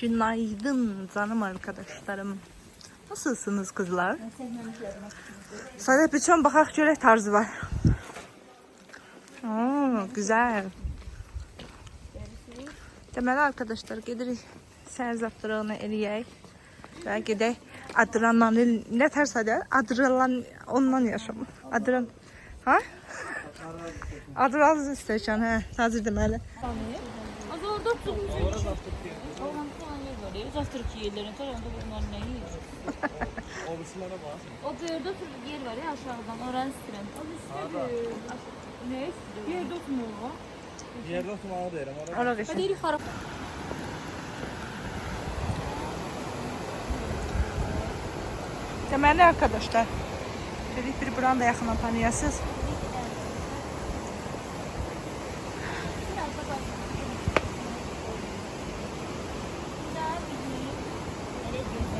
Günaydın canım arkadaşlarım. Nasılsınız kızlar? Sadece bütün bakak çörek tarzı var. Güzel. Deməli arkadaşlar gedirik səhər zaptırığını eləyək və gedək adrenalin nə tərsə adrenalin ondan yaşam. Adrenalin ha? Adrenalin istəyirsən hə, hazır deməli. Az orada tutmuş. Oğlan falan yer var ya. Zavtırk yerlerin tarafında bunlar ne yiyor? O böyle yer var ya aşağıdan. Oranı istedim. O istedim. Ne istedim? Yerde oturma o. Yerde oturmağı derim. Ora geçin. Hadi harap. Deməli arkadaşlar. Dedik bir buranı da yaxından tanıyasınız.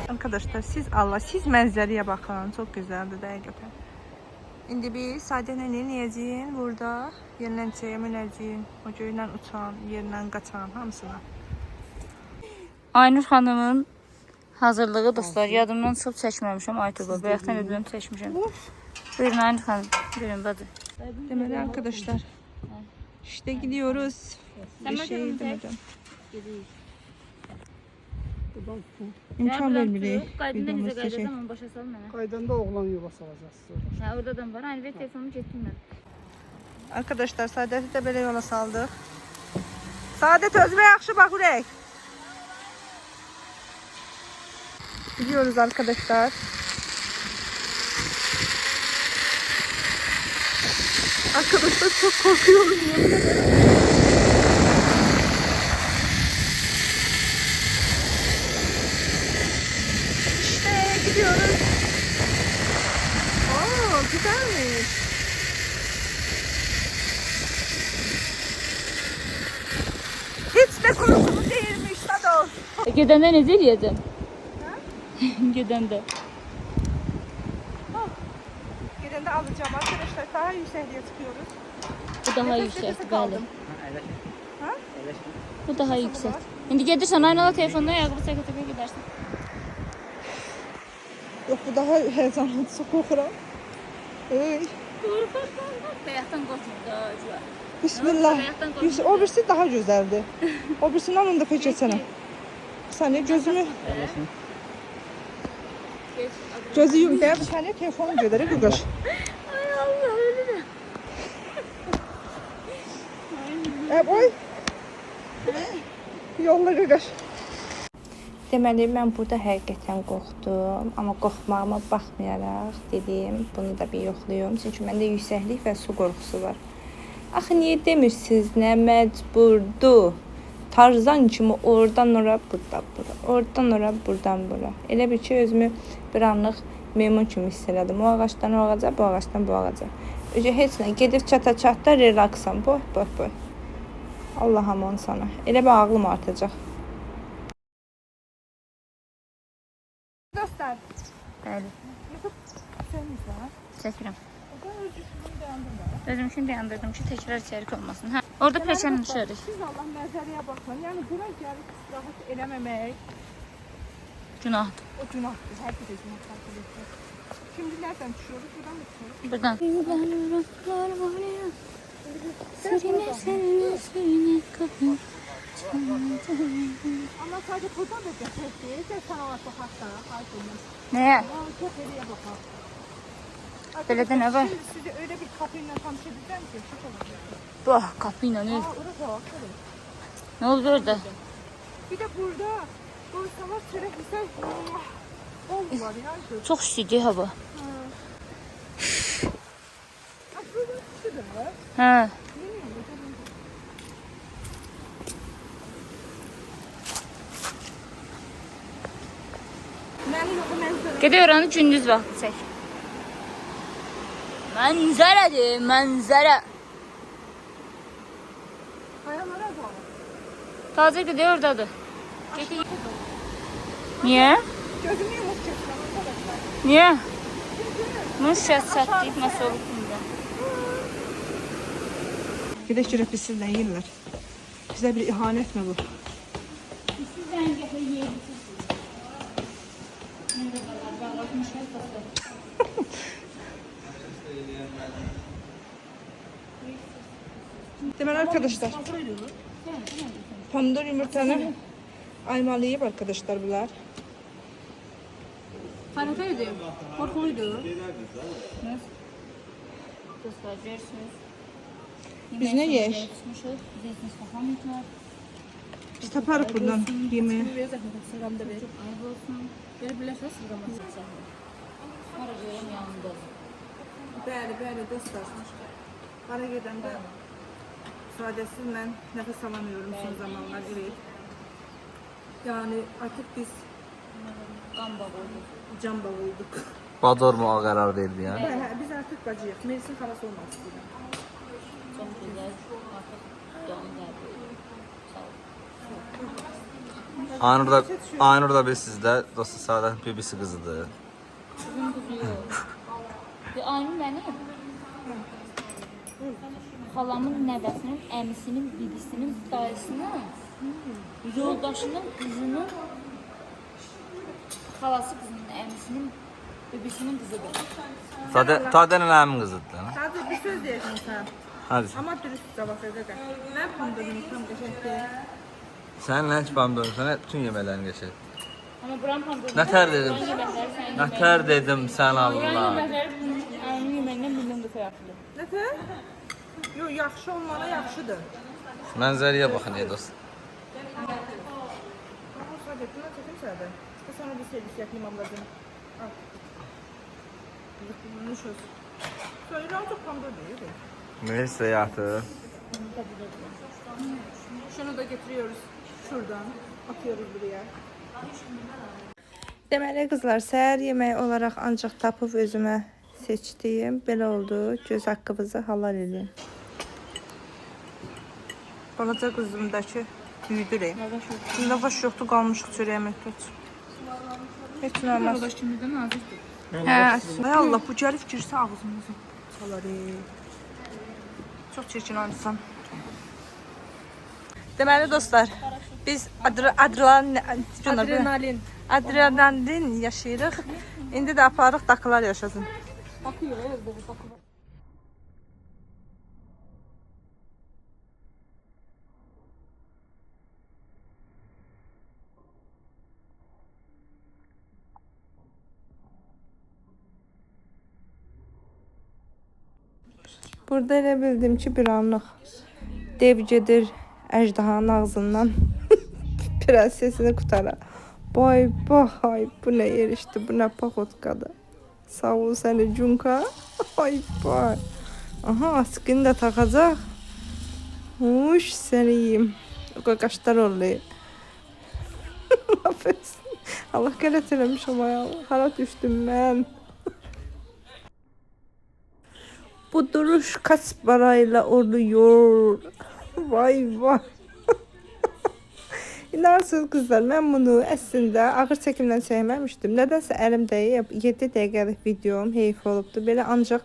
Arkadaşlar siz mənzərəyə baxın. Çox gözəldir dəqiqətən. İndi biz sadəcə nə edəcəyik? Burada yerlənçəyə minəcəyik. O göylə uçan, yerlə qaçan hamısına. Aynur xanımın hazırlığı dostlar. Yadımdan çıxıb çəkməmişəm Aytuba. Bayaqdan ödülüm çəkmişəm. Buyurun Aynur xanım. Buyurun badı. Deməli arkadaşlar. İşte gidiyoruz. Bir şey demədim. İmkan vermirik. Qaydından necə qaydacam onu başa sal mənə. Qaydanda oğlan yola salacağız. Ha orada adam var. Aynı ver telefonumu getdim mən. Arkadaşlar Saadət'i də belə yola saldıq. Saadət özümə yaxşı bax ürək. Gidiyoruz arkadaşlar. Arkadaşlar çok korkuyorum. İşte gidiyoruz. Oo, güzelmiş. Hiç de korkulu değilmiş Sado. Gedəndə necə eləyəcəm? Gedəndə. Gedəndə alacağım arkadaşlar. Daha yüksekliğe çıkıyoruz. Bu daha Nefes yüksək, nefese bəli. kaldım. Ha? Bu daha yüksək. İndi gedirsən aynala telefonla ayağı çəkə-çəkə gedərsən. Yok bu daha heyecanlı. Çok korkuram. Ey. Bayaqdan qorxmur da acılar. Bismillah. O birisi daha güzeldi. O birisinden onu da pek etsene. Bir saniye gözümü... Gözü yum be. Bir saniye telefonum göderi Google. Ay Allah öyle de. Oy. Yolla Google. Deməli, mən burada həqiqətən qorxdum. Amma qorxmağıma baxmayaraq dedim, bunu da bir yoxlayım. Çünki məndə yüksəklik və su qorxusu var. Axı niyə demirsiniz, nə məcburdur? Tarzan kimi oradan ora, buradan bura. Oradan ora, buradan bura. Elə bir ki, özümü bir anlıq meymun kimi hiss elədim. O ağacdan o ağaca, bu ağacdan bu ağaca. Öcə heç nə, gedib çata-çatda relaksam. Boy, boy, boy. Allah aman sana. Elə bir ağlım artacaq. Dostlar. Bəli. Sənizə. Çəkirəm. Özüm üçün dayandırdım ki, təkrar içərik olmasın. Hə, orada peşəni düşərik. Siz Allah mənzərəyə baxın. Yəni bura gəlib istirahət eləməmək Günahdır. o günahdır. Hər bir günahdır. Şimdi nereden düşüyoruz? Buradan mı düşüyoruz? Buradan. Serinə qapı. Ama sadece buradan da geçecek değil. Sen sana var sokakta. Nəyə? Çok hediye bakar. Belə də nə var? Şimdi size öyle bir kapıyla tanış edeceğim ki çok olacak. Bax, qapı ilə öz. Orası bak. Nə oldu orada? Bir de burada savaş çörəklisə bol var ya. Çox istidir hava. Aslında şudur. Hə. Gedək oranı gündüz vaxtı çək. Mənzərədir, mənzərə. Kayalara bak. Taze gedək oradadır. Niyə? Gözümü yumuq çəkirəm arkadaşlar. Niyə? Bunu şəhət çatlayıb nasıl olub bunda? Gedək görək biz sizlə yeyirlər. Bizə bir ihanət mi bu? Deməli arkadaşlar, pomidor yumurtanı aymalayıb arkadaşlar bunlar. Hanifeydi, korkuluydu. Dostlar, görürsünüz. Biz ne yeyək? Zeytin soğanlıklar. Biz taparıq buradan yemeği. Sıramda verir. Ayıp olsun. Böyle biləşə sıraması çəkir. Sonra görəm yanında. Bəli, dostlar. Hara gedəndə sadəsiz mən nəfəs alamıyorum son zamanlar, evet. Yani artık biz Qan bağı oldu. can bağı olduk. Bador mu o karar verdi yani? Biz artık bacıyıq. Mevsim xalası olmaq istəyirəm. Çox gözəl. Artıq doğum gəldi. Sağ ol. Aynur da bir sizde dostu Saadet bibisi kızıdır. Bugün qızı yox. Aynur mənim. Xalamın nəvəsinin, əmisinin, bibisinin, dayısının, yoldaşının qızının, xalası qızının, əmisinin, bibisinin qızıdır. Tadenin əmin kızıdır. Lan. Sadəcə bir söz deyəcəm sən. Hadi. Amma dürüst cavab verəcək. Mən pomidorun tam qəşəngdir. Sen ne hiç bamdın sana bütün yemelerini geçer. Amma buram pomidor. Nətər dedim? Nətər dedim sen Buram Allah. yeməkləri əmin yeməyindən milyon dəfə yaxşıdır. Nətər? Yox, yaxşı olmalı yaxşıdır. Mənzərəyə baxın ey dost. Sadəcə bunu çəkim sənə. Sana bir servis yapayım ablacığım. Al. Bunu söz. Söyləyirəm çox pomidor deyil. Neyse yatı. Şunu da getiriyoruz şuradan. Atıyoruz buraya. Deməli qızlar, səhər yeməyi olaraq ancaq tapıb özümə seçdiyim belə oldu. Göz haqqınızı halal edin. Balaca qızımdakı büyüdürək. Lavaş yoxdur, qalmışıq çörəyə məhdud. Heç nə olmaz. Yoldaş kimdən nazikdir. Hə, ay Allah, bu gəlib girsə ağzımıza çalar. Çox çirkin oynusan. Deməli dostlar, biz adrenalin yaşayırıq. İndi də aparıq dakılar yaşasın. Burada elə bildim ki, bir anlıq dev gedir əjdahanın ağzından prensesini qutara. Bay, bu nə yerişdi, bu nə paxotkadır. Sağ ol səni Cunka. Ay, bay. Aha, askını da taxacaq. Uş, səni yiyim. O qaşlar orlayır. Allah qələt eləmiş ama ya. Hara düşdüm mən. Bu duruş kaç parayla oluyor? Vay. İnansız kızlar, mən bunu əslində ağır çəkimdən çəkməmişdim. Nədənsə əlim dəyib 7 dəqiqəlik videom heyf olubdu. Belə ancaq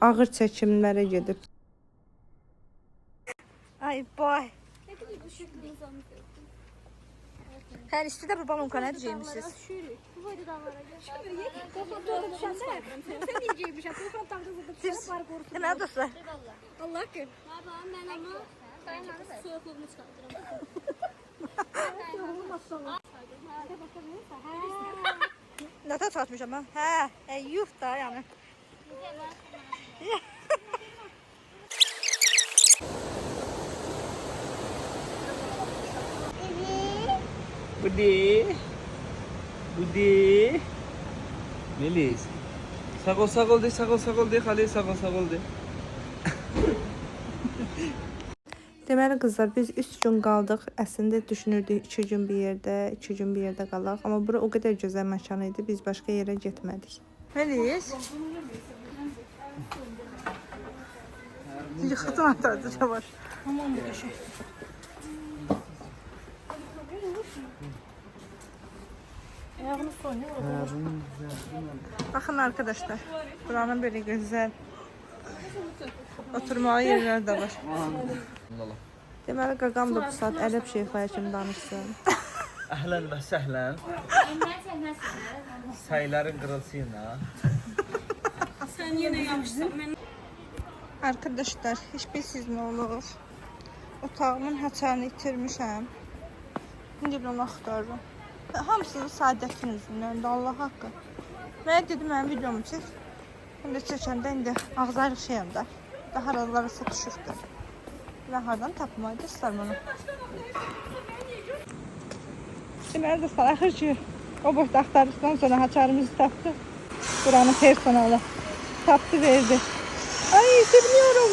ağır çəkimlərə gedib. Ay boy. Hər istidə bu balonka nə deyəcəksiniz? Bu boyda da var. Kafamda düşəndə sən necəymişsən? Kafam taxtı zıdıb var qorusun. Deməli dostlar. Allah ki. Baba mən amma soyuqluğumu çıxardıram. Nətə çatmışam mən? Hə, yuh da yəni. Budi. Melis. Sakol de, Xali, sakol de. Deməli qızlar, biz 3 gün qaldıq. Əslində düşünürdük 2 gün bir yerdə qalaq. Amma bura o qədər gözəl məkan idi, biz başqa yerə getmədik. Melis. Yıxıtın atacaq var. Tamam bu qəşəng. Ayağını soyuyor. Bakın arkadaşlar, buranın böyle güzel oturmalı yerler de var. Deməli qaqam da bu saat Ərəb şeyxaya kimi danışsın. Əhlan və səhlən. Sayların qırılsın ha. Arkadaşlar, hiç bilsiz ne olur? Otağımın haçanı itirmişəm. İndi bunu axtarıram. Hamısını Saadətin üzündən də Allah haqqı. Mənə dedim, mənim videomu çək. İndi çəkəndə indi ağzayırıq şeyəm də. Daha aralara düşübdür. Və hardan tapmaydı istər bunu. Deməli dostlar, axır ki, o boşda axtardıqdan sonra haçarımızı tapdı. Buranın personalı tapdı, verdi. Ay, seviniyorum.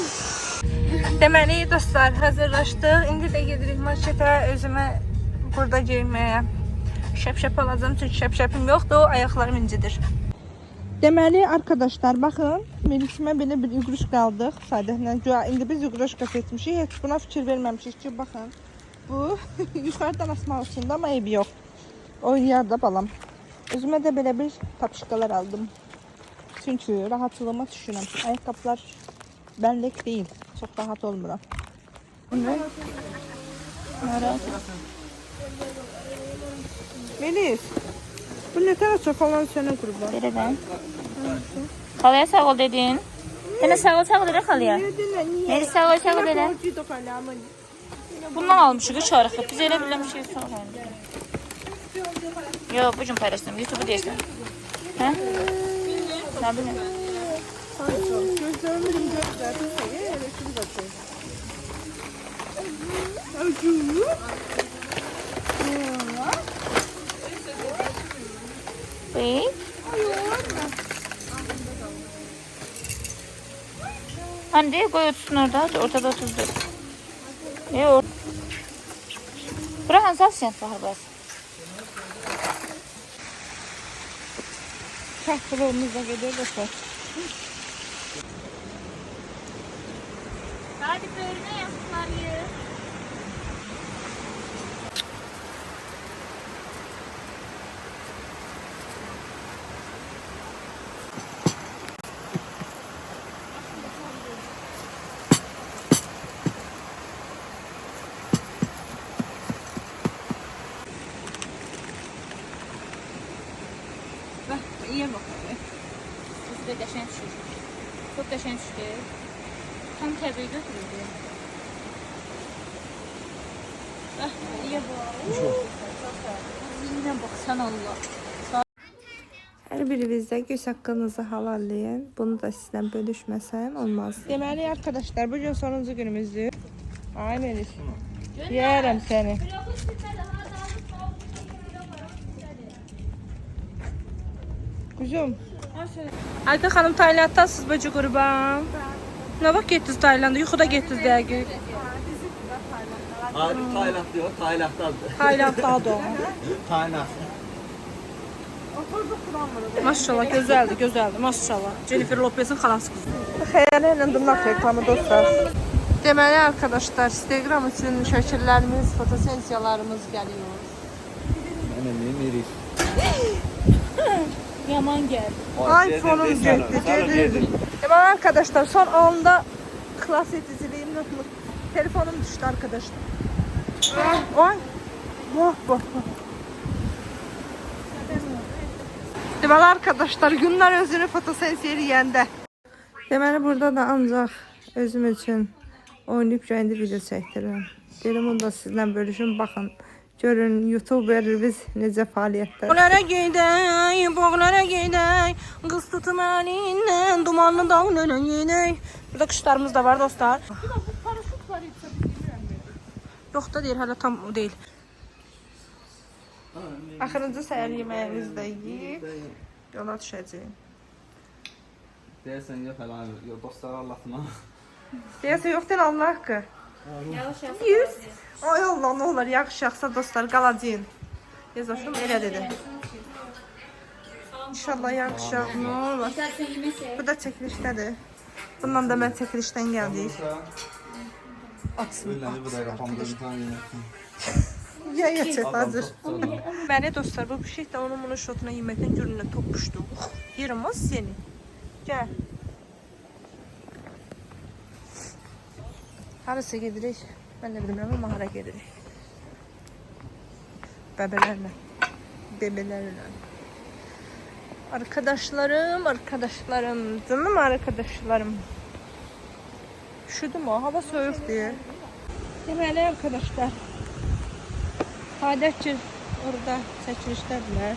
Deməli dostlar, hazırlaşdıq. İndi də gedirik marketə, özümə burada geyinməyə. Şəp-şəp alacağım, çünki şəp-şəpim yoxdur, ayaqlarım incidir. Deməli arkadaşlar, baxın, Melikimə belə bir iqruşka aldıq. Sadəcə güya indi biz iqruşka seçmişik. Heç buna fikir verməmişik ki, baxın. Bu yuxarıdan asmaq üçün də, amma ev yox. Oynayar da balam. Özümə də belə bir tapışqalar aldım. Çünki rahatlığıma düşünürəm. Ayaqqabılar bənlik deyil. Çox rahat olmuram. Ne? Melis, bu ne tarafa falan sənə qurban? Belədən. Xalaya sağ ol dedin. Sənə sağ ol deyə xalaya. Meri sağ ol deyə. Bundan almışıq çarıqı. Biz elə bilmişik sonra. Yox, bu gün paylaşdım. YouTube deyirsən. Hə? Nə bilim. Gözlərim göstərdim. Elə şunu da qoy. Acı. Buyur. Hande koy otursun orada. Ortada oturdu. Yok. Bırak hansı sen sahibası. Kahvalımıza gidiyor dostlar. Hadi bölme yaptılar. İyi bakalım. Siz de qəşəng düşür. Çok qəşəng düşür. Tam təbii götürüldü. İyi bakalım. Yine baksan Allah. Hər birinizdə göz haqqınızı halallayın. Bunu da sizdən bölüşməsəm olmaz. Deməli arkadaşlar, bugün sonuncu günümüzdür. Ay Melis. Yiyərəm səni. Kuzum. Ayka xanım Taylanddasınız bacı qurban. Nə vaxt getdiniz Taylanda? Yuxuda getdiniz dəqiq. Hayır, Tayland diyor, Tayland'dadır. Taylanddadır o. Tayland. Maşallah gözəldir, gözəldir. Maşallah. Jennifer Lopez'in xalası qızı. Xəyali ilə dırnaq reklamı dostlar. Deməli arkadaşlar, Instagram üçün şəkillərimiz, fotosessiyalarımız gəlir. Benim Melis. Yaman geldi. iPhone'um getdi. Deməli arkadaşlar, son anda xilas ediciliyim yoxdur. Telefonum düşdü arkadaşlar. Ay. Bak. Deməli arkadaşlar, günlər özünü fotosessiya eləyəndə. Deməli burada da ancaq özüm üçün oynayıb indi video çəkdirirəm. Dedim onu da sizlə bölüşüm, baxın. Görün YouTuberimiz necə fəaliyyətdə. Boğlara gedək, qız tutum əlindən, dumanlı dağlara gedək. Burada qışlarımız da var dostlar. Yox da deyir, hələ tam o deyil. Axırıncı səhər yeməyimizi də yiyib, yola düşəcəyik. Deyəsən yox hələ, yox dostlar Allah'ına. Deyəsən yox deyil, Allah haqqı. 100. Ay Allah, nə olar, yaxşı yaxsa dostlar, qalacağım. Yazmışım, elə dedi. İnşallah yaxşı, nə olar. Bu da çəkilişdədir. Bundan da mən çəkilişdən gəldik. Atsın. Bu da kafamda bir tane yemek. Ya çək, hazır. Bəli dostlar, bu pişik də onun bunun şotuna yeməkdən görünə topuşdu. Yerim o seni. Gəl. Harası gedirik? Ben de bilmiyorum ama hara gedirik. Bebelerle. Bebelerle. Arkadaşlarım, canım arkadaşlarım. Üşüdüm o, hava soğuk diye. Deməli arkadaşlar, adətcil orada çəkilişdədirlər.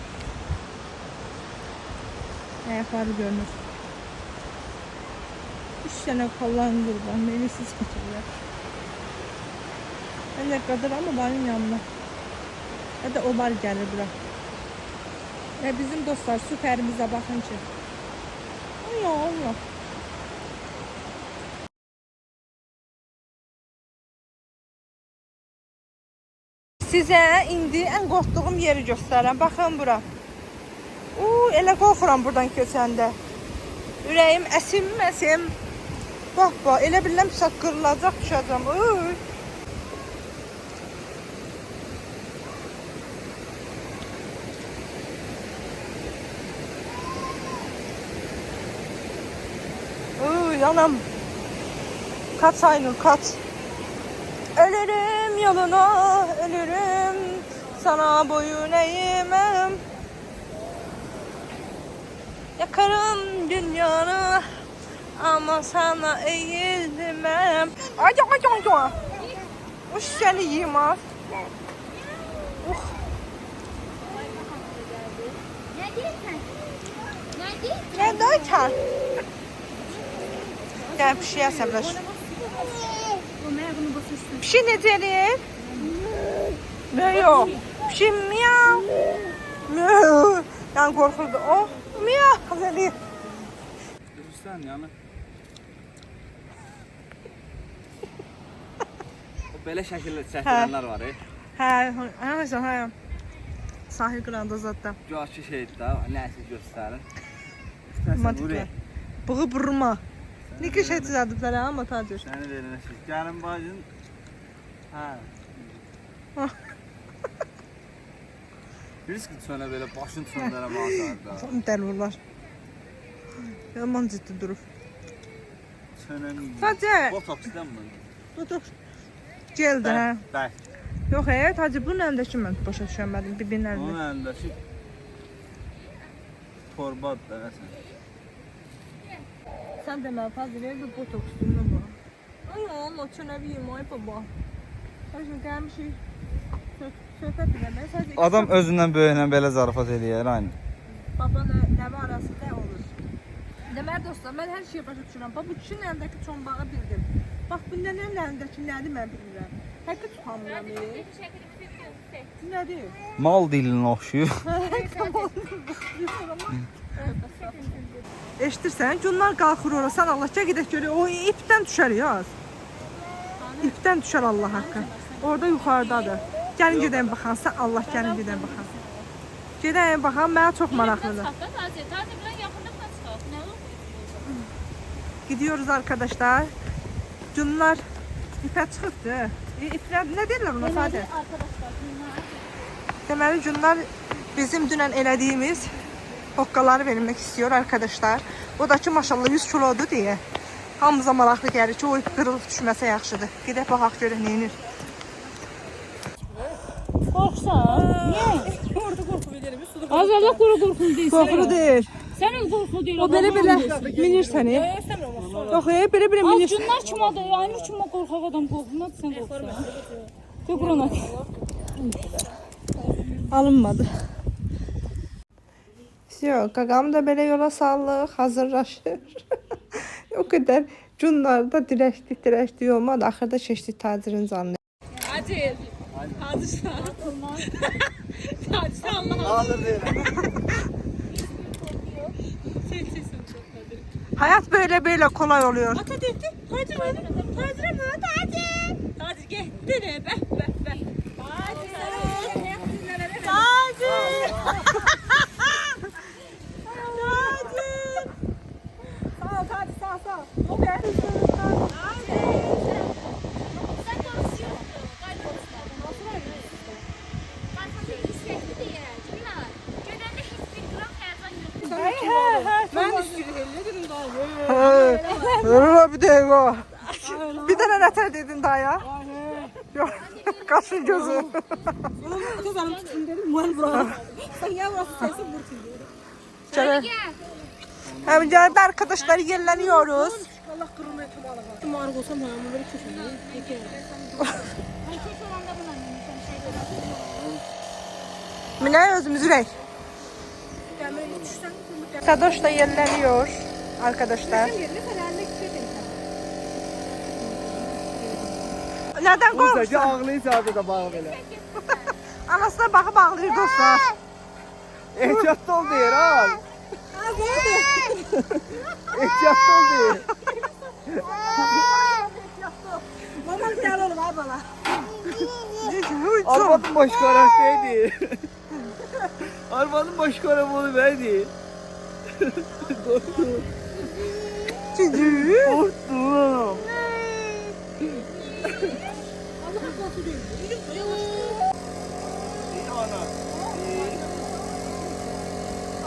Ayaqları görünür. 3 sənə kalan qurban, məni siz çəkirlər. Mən də qadıram obanın yanına. Ya da obar gəlir bura. Və bizim dostlar süpərimizə baxın ki. Allah. Sizə indi ən qorxduğum yeri göstərəm. Baxın bura. Elə qorxuram buradan keçəndə. Ürəyim əsim. Bax, elə bilirəm ki, qırılacaq, düşəcəm. Yanam. Kaç Aynur, kaç. Ölürüm yoluna, ölürüm. Sana boyun eğmem. Yakarım dünyanı ama sana eğilmem. Ay. Uş seni yiyeyim ha. Ne derken? Gel bir şey yasablaş. Bir şey ne diyelim? Yok. Bir şey miyav. Miyav. Yani korkuldu o. Miyav dedi. Rüstem yani. O belə şəkildə çəkilənlər var. Hə. Sahil qıranda zaten. Göçü şeydir də, nəsə göstərin. Mantıqlı. Bığı burma. Ne ki şey düzelttipler ha Matacır. Səni verilən şey. Gəlin bacın. Hə. Risk sonra belə başın sonlara baxardı. Dəlvurlar. Yaman ciddi durur. Çönən. Sadəcə. Botoksdan mı? Dur. Geldi ha. Bəli. Yox, Hacı bunun əlindəki mən başa düşəmədim bir-birinin əlində. Onun əlindəki torbadır da nəsə. Sen de ben fazla bir botoks üstünde bu. Ay Allah çöneviyim ay baba. Şimdi gelmişik. Söhbət eləmək. Sadəcə Adam özündən böyüyənə belə zarafat eləyər aynı. baba nəvə arasında olur. Deməli dostlar, mən hər şeyi başa düşürəm. Bax bu kişinin əlindəki çombağı bildim. Bax bu nənənin əlindəki nədir mən bilmirəm. Həqiqət tutamıram. Nədir? Mal dilinə oxşuyur. Eşidirsən, günlər qalxır ora, sən Allah gedək görək, o ipdən düşər ya. İpdən düşər Allah haqqı. Orada yuxarıdadır. Gəlin gedəyim baxan, sən Allah gəlin gedəyim baxan. Gedəyim baxan, mənə çox maraqlıdır. Gidiyoruz arkadaşlar. Günlər ipə çıxıbdır. İplər, nə deyirlər buna sadə? Deməli günlər bizim dünən elədiyimiz hoqqaları verilmek istiyor arkadaşlar. O da ki maşallah 100 kilodur diye. Hamımıza maraqlı gəlir ki o ip qırılıb düşməsə yaxşıdır. Gedək baxaq görək nə edir. Qorxsan? Niyə? Orada qorxu verirəm. Az Allah qorxun deyil. Qorxulu deyil. Sən öz qorxu deyil. O belə minir səni. Yox, belə minir. Günlər kimadır? Aynur kimə qorxaq adam qorxmaz, sən qorxsan. Göqrona. Alınmadı. Yok, qaqam da belə yola sallıq, hazırlaşır. O kadar cunlarda dirəşdik olmadı. Axırda keçdik tacirin canını. Acil. Hadisa. Hadisa Allah. Hazır deyil. Hayat böyle kolay oluyor. Ata dedi. Hacı mı? Hacı mı? Hacı. Hacı gitti ne? Be. Hacı. Hacı. Sağ. Bir tane neter dedin daha ya. Yok. Qaşı gözü. Kızarım tutun dedim. Muhan bura. Sen ya burası sensin bursun. Canım. Hem geldi arkadaşlar yerleniyoruz. Allah kırılma etmeli. Tumarı olsam ben böyle köşeye. Peki. Mine özümüzü rey. Sadoş da yerleniyor arkadaşlar. Nereden korkmuşsun? Səcə ağlayacaqdı da bağı belə. Anasına bakıp ağlıyor dostlar. Ehtiyatlı ol deyir ha. Ehtiyatlı ol deyir. Babam gel oğlum al bana. Arvadın baş qarasıydı. Arvadın baş qarabolu bədi. Cücü. Qorxdum. İyi ana.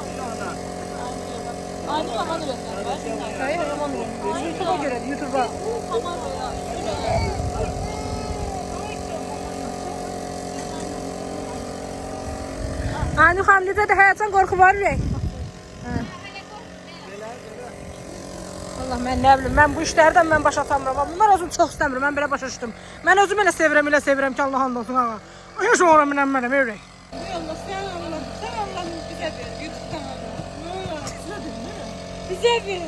İyi ana. Aynı zaman üretler. Hayır aman YouTube'a göre YouTube'a. Aynı hamlede de hayatdan korku var ya. Allah mən nə bilim, mən bu işlərdən mən başa atamıram. Bunlar özüm çox istəmirəm, mən belə başa düşdüm. Mən özüm elə sevirəm ki, Allah'ın olsun ağa. Yox oğlan mənəm, öyrək. Allah sen Allah bize ver. YouTube kanalı. Bize ver.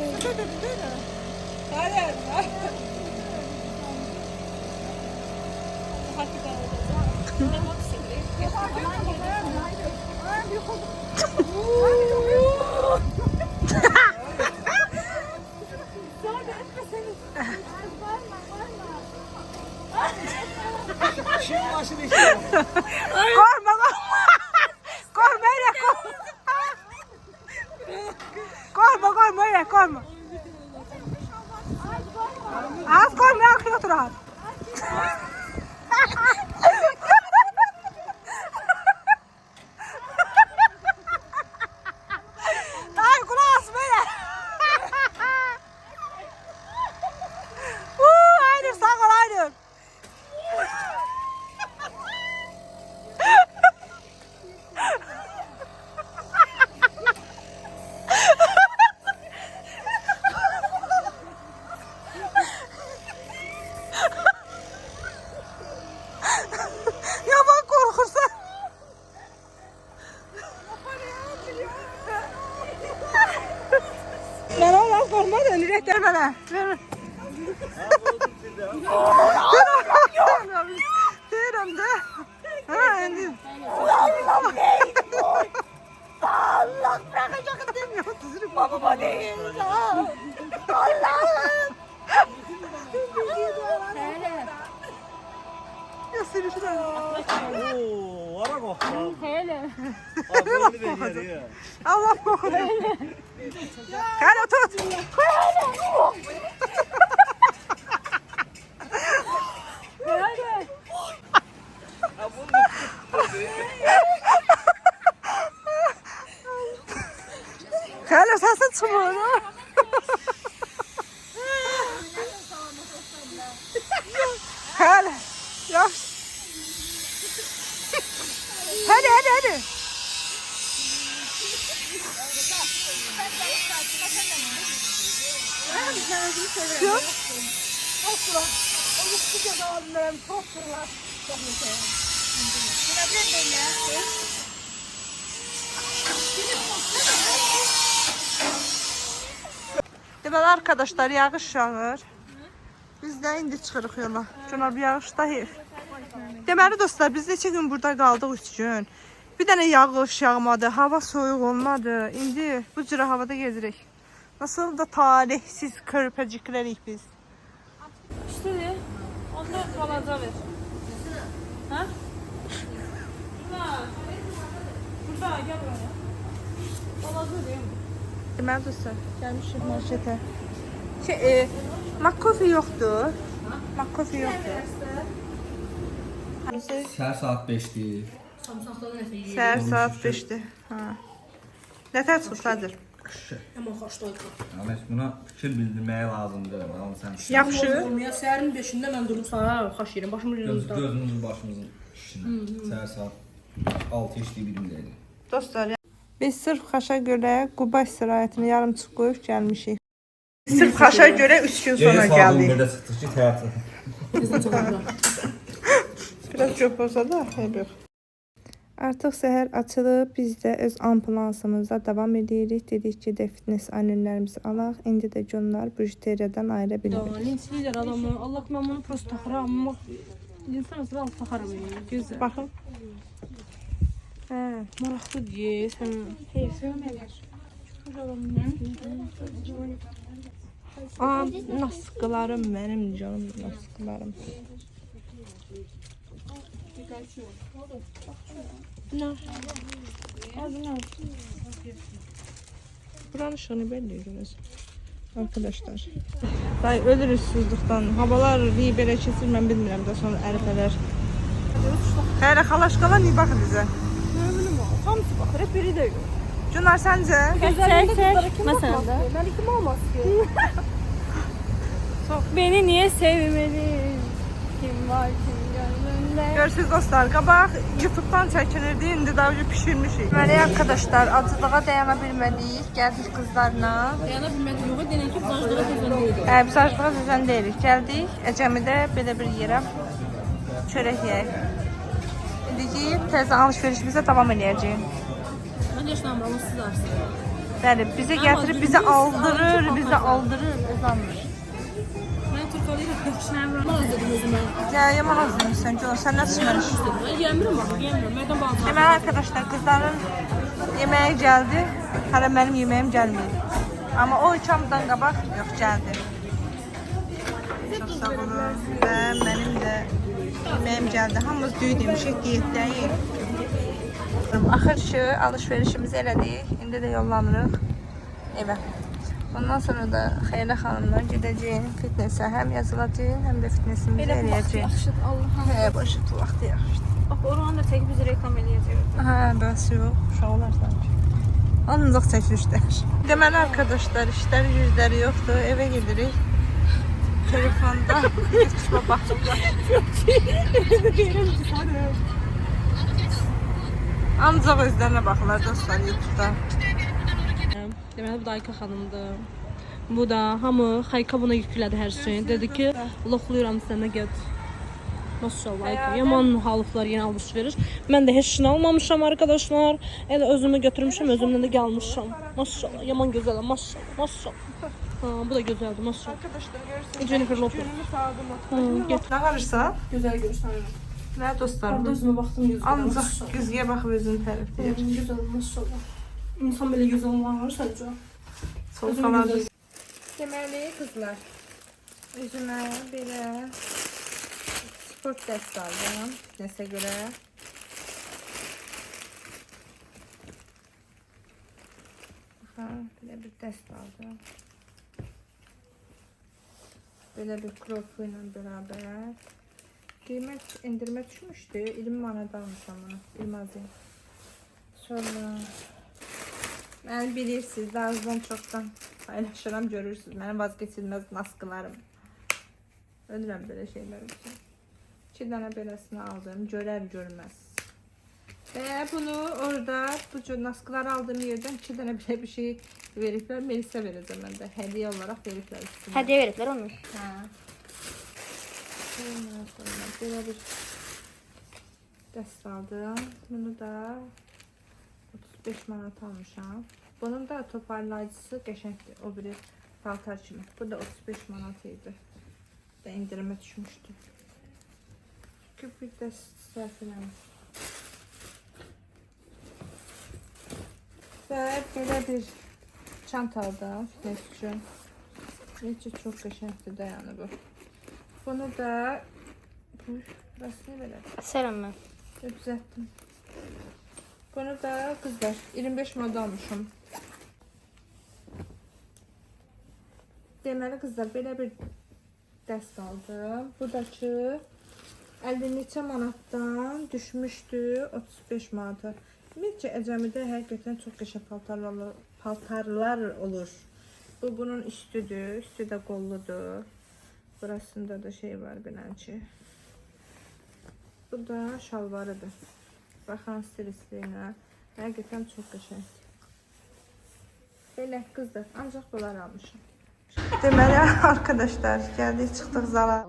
Hayır. Şimdi başını işte. Korkma, korkma öyle korkma. Korkma öyle korkma. Az korkma, akıyor otur az. Ay kulağız böyle. Aynur sağ ol Aynur. Ya bak korkursan. Ben Allah korkmadım. Üretler bana. Ver. Deyirəm də. Ha, indi. Allah bırakacak demiyor. Babama değil. Allah'ım. Ya seni şuna. Oo, ara qorxdum. Hele. Ağzını verir ya. Allah kokudu. Hadi tut. Hele sesin çıkmıyor. Hele. Yavaş. Hadi. Yok. Deməli arkadaşlar yağış yağır. Biz də indi çıxırıq yola. Cənab yağışdayıq. Deməli dostlar biz neçə gün burada qaldıq 3 gün. Bir dənə yağış yağmadı, hava soyuq olmadı. İndi bu cürə havada gezirik. Nasıl da talihsiz körpəciklərik biz. İşte ne? Onda balaca ver. Ha? Burada gel buraya. Balaca değil mi? Deməli dostlar gəlmişik marketə. Makkofi yoxdur. Makkofi yoxdur. Səhər saat 5-dir. Səhər saat 5-dir. Ha. Nətər çıxır Sədir? Ama xoşlaydı. Ahmet buna fikir bildirməyə lazımdır. Amma sən Yaxşı. Olmaya səhərin 5-də mən durub sana xaş yerim. Başımı yerimizdə. gözümüzün başımızın işinə. Səhər saat 6 işləyib birimdəydi. Dostlar, biz sırf xaşa görə Quba istirahətini yarımçıq qoyub gəlmişik. Sırf xaşa görə 3 gün sonra gəldik. Burada çıxdıq ki, teatr. Biraz çox olsa da, hep yox. Artıq səhər açılıb, biz də öz ambulansımızda davam edirik. Dedik ki, də fitness anüllərimizi alaq. İndi də günlər bujiteriyadan ayrı bilmirik. Linslidir adamı. Allah mən bunu prosto taxıram. Amma linsan asılı alt taxarım. Gözəl. Baxın. Maraqlı deyil. Aa, naskılarım mənim canım, naskılarım. Buranın şunu belli görüyoruz. Arkadaşlar. Day ölürüz susuzluqdan. Havalar iyi belə keçir, mən bilmirəm də sonra ərifələr. Xeyrə xalaşqalar niyə baxır bizə? Hamısı baxır, hep biri də yox. Cunar səncə? Məsələn də. Mən kim olmaz ki? Beni niye sevmeli? Kim var kim gönlünde? Görürsünüz dostlar, qabaq YouTube'dan çəkilirdi, indi daha önce pişirmişik. Deməli arkadaşlar, acılığa dayana bilmədik, gəldik qızlarla. Dayana bilmədim yox, denən ki, bacılığa tezən deyildi. Biz acılığa düzən deyirik, gəldik. Əcəmidə belə bir yerə çörək yeyək. İndi yeyib, təzə alışverişimizə davam edəcəyik. Mən yaşlanmıram, siz arsınız. Bəli, bizə gətirib, bizə aldırır, özanmır. Mən Türkəliyirəm, yaşlanmıram. Mən azladım özümə. Ya, yaman azlamışsan ki, sən nə düşmənişsin? Mən yemirəm baxım, yemirəm. Mədən bağlı. Deməli arkadaşlar, qızların yeməyi gəldi. Hələ mənim yeməyim gəlməyib. Amma o uçamdan qabaq yox gəldi. Çox sağ olun və mənim də yeməyim gəldi. Hamımız düyü demişik, diyetdəyik. Axır ki, alışverişimizi elədik. İndi də yollanırıq evə. Ondan sonra da Xeyrə xanımla gedəcəyim fitnesə. Həm yazılacağım, həm də fitnesimizi eləyəcəyim. Hə, başıt vaxtı yaxşıdır. Bak oranı da çekip bizi reklam edeceğiz. Hə, bəs yox, uşaqlar sanki. Ancaq çəkilişlər. Deməli arkadaşlar, işləri yüzləri yoxdur. Evə gedirik. Telefonda YouTube'a baxırlar. Ancaq özlərinə baxırlar dostlar YouTube'da. Deməli bu da Ayka xanımdır. Bu da hamı Xayka buna yüklədi hər şeyi. Dedi ki, loxluyuram sənə get. Maşallah Ayka. Yaman halıqlar yenə alış-veriş. Mən də heç nə almamışam arkadaşlar. Elə özümü götürmüşəm, özümdən də gəlmişəm. Maşallah, yaman gözələm, maşallah, maşallah. Ha, bu da gözəldir, maşallah. Arkadaşlar görürsünüz. Jennifer Lopez. Günümü sağdım. Get. Nə qarırsan? Gözəl görürsən. Nə dostlar? Orada özümə baxdım gözəl. Ancaq güzgəyə baxıb özünü tərifləyir. Gözəl, maşallah. İnsan belə gözəl olanlar səncə? Sol falan. Deməli qızlar, özümə belə sport dəst aldım fitnesə görə. Belə bir dəst aldım. Belə bir kropu ilə bərabər. Qiymət endirmə düşmüşdü. 20 manat almışam bunu. Bilməzdim. Sonra mən bilirsiniz, azdan çoxdan paylaşıram, görürsünüz. Mənim vazgeçilməz naskılarım. Ölürəm belə şeylər üçün. 2 dənə beləsini aldım, görər görməz. Və bunu orada, bu cür naskıları aldığım yerdən 2 dənə belə bir şey veriblər. Melisə verəcəm mən də, hədiyyə olaraq veriblər üstünə. Hediye veripler onu. Hə. Ondan sonra belə bir dəst aldım. Bunu da 35 manat almışam. Bunun da toparlayıcısı qəşəngdir. O biri paltar kimi. Bu da 35 manat idi. Da indirimə düşmüşdü. Bir dəst səhv eləmiş. Və belə bir çanta aldım fitness üçün. Necə çox qəşəngdir də yəni bu. Bunu da burası nə belə? Selam ben. Düzəltdim. Bunu da qızlar 25 manat almışam. Deməli qızlar belə bir dəst aldım. Bu da ki 50 neçə manatdan düşmüşdü 35 manata. Ümumiyyətcə Əcəmidə həqiqətən çox qəşəng paltarlar olur. Bu bunun üstüdür, üstü də qolludur. Burasında da şey var beləncə. Bu da şalvarıdır. Baxın stilistliyinə. Həqiqətən çox qəşəngdir. Belə qızdır, ancaq bunlar almışam. Deməli arkadaşlar, gəldik çıxdıq zala.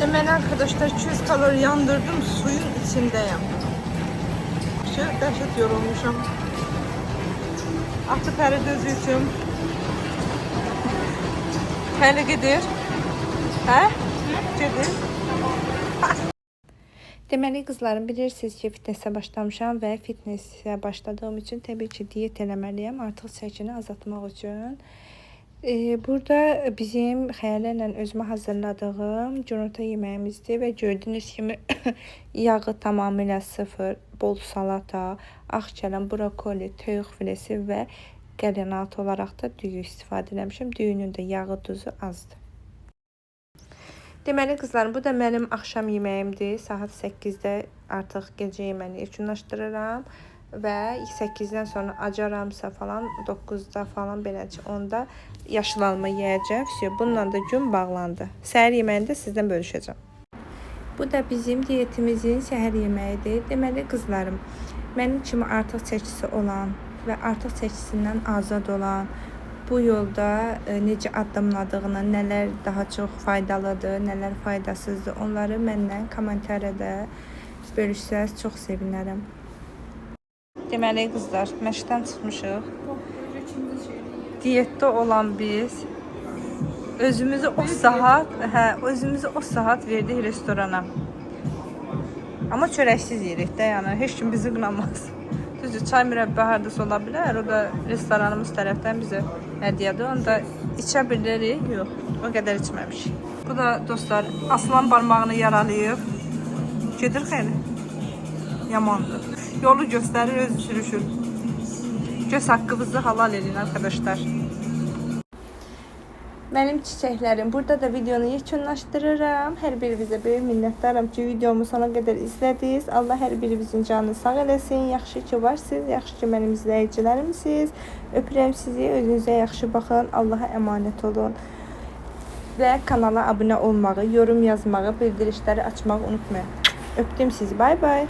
Deməli arkadaşlar 200 kalori yandırdım, suyun içindeyim. Şöyle dəhşət yorulmuşam. Atı pəri dözüyüm. Hələ gedir. Hə? Gedir. Deməli qızlarım, bilirsiniz ki, fitnessə başlamışam və fitnessə başladığım üçün təbii ki, diyet eləməliyəm, artıq çəkini azaltmaq üçün. Burada bizim xəyallərlə özümə hazırladığım günorta yeməyimizdir və gördüyünüz kimi yağı tamamilə sıfır, bol salata, ağ kələm, brokoli, toyuq filesi və qəlyanaltı olaraq da düyü istifadə etmişəm. Düyünün də yağı, duzu azdır. Deməli qızlarım, bu da mənim axşam yeməyimdir. Saat 8-də artıq gecə yeməyini yekunlaşdırıram və 8-dən sonra acaramsa falan 9-da falan beləcə 10-da yaşıl alma yeyəcəm. Bununla da gün bağlandı. Səhər yeməyini də sizdən bölüşəcəm. Bu da bizim diyetimizin səhər yeməyidir. Deməli qızlarım, mənim kimi artıq çəkisi olan və artıq çəkisindən azad olan, bu yolda necə addımladığını, nələr daha çox faydalıdır, nələr faydasızdır, onları məndən kommentariyada bölüşsəz çox sevinərəm. Deməli qızlar, məşqdən çıxmışıq. Diyetdə olan biz özümüzü o saat verdik restorana. Amma çörəksiz yeyirik də, yəni heç kim bizi qınamaz. Düzdür, çay mürəbbə hardasa ola bilər, o da restoranımız tərəfdən bizə hədiyyədir. Onu da içə bilirik, yox, o qədər içməmişik. Bu da dostlar, aslan barmağını yaralayıb. Gedir xeyli. Yamandır. Yolu göstərir, öz sürüşür. Göz haqqınızı halal edin arkadaşlar. Mənim çiçəklərim, burada da videonu yekunlaşdırıram. Hər birinizə böyük minnətdaram ki, videomu sona qədər izlədiniz. Allah hər birinizin canını sağ eləsin. Yaxşı ki varsınız, yaxşı ki mənim izləyicilərimsiniz. Öpürəm sizi, özünüzə yaxşı baxın. Allaha əmanət olun. Və kanala abunə olmağı, yorum yazmağı, bildirişləri açmağı unutmayın. Öpdüm sizi, bay bay.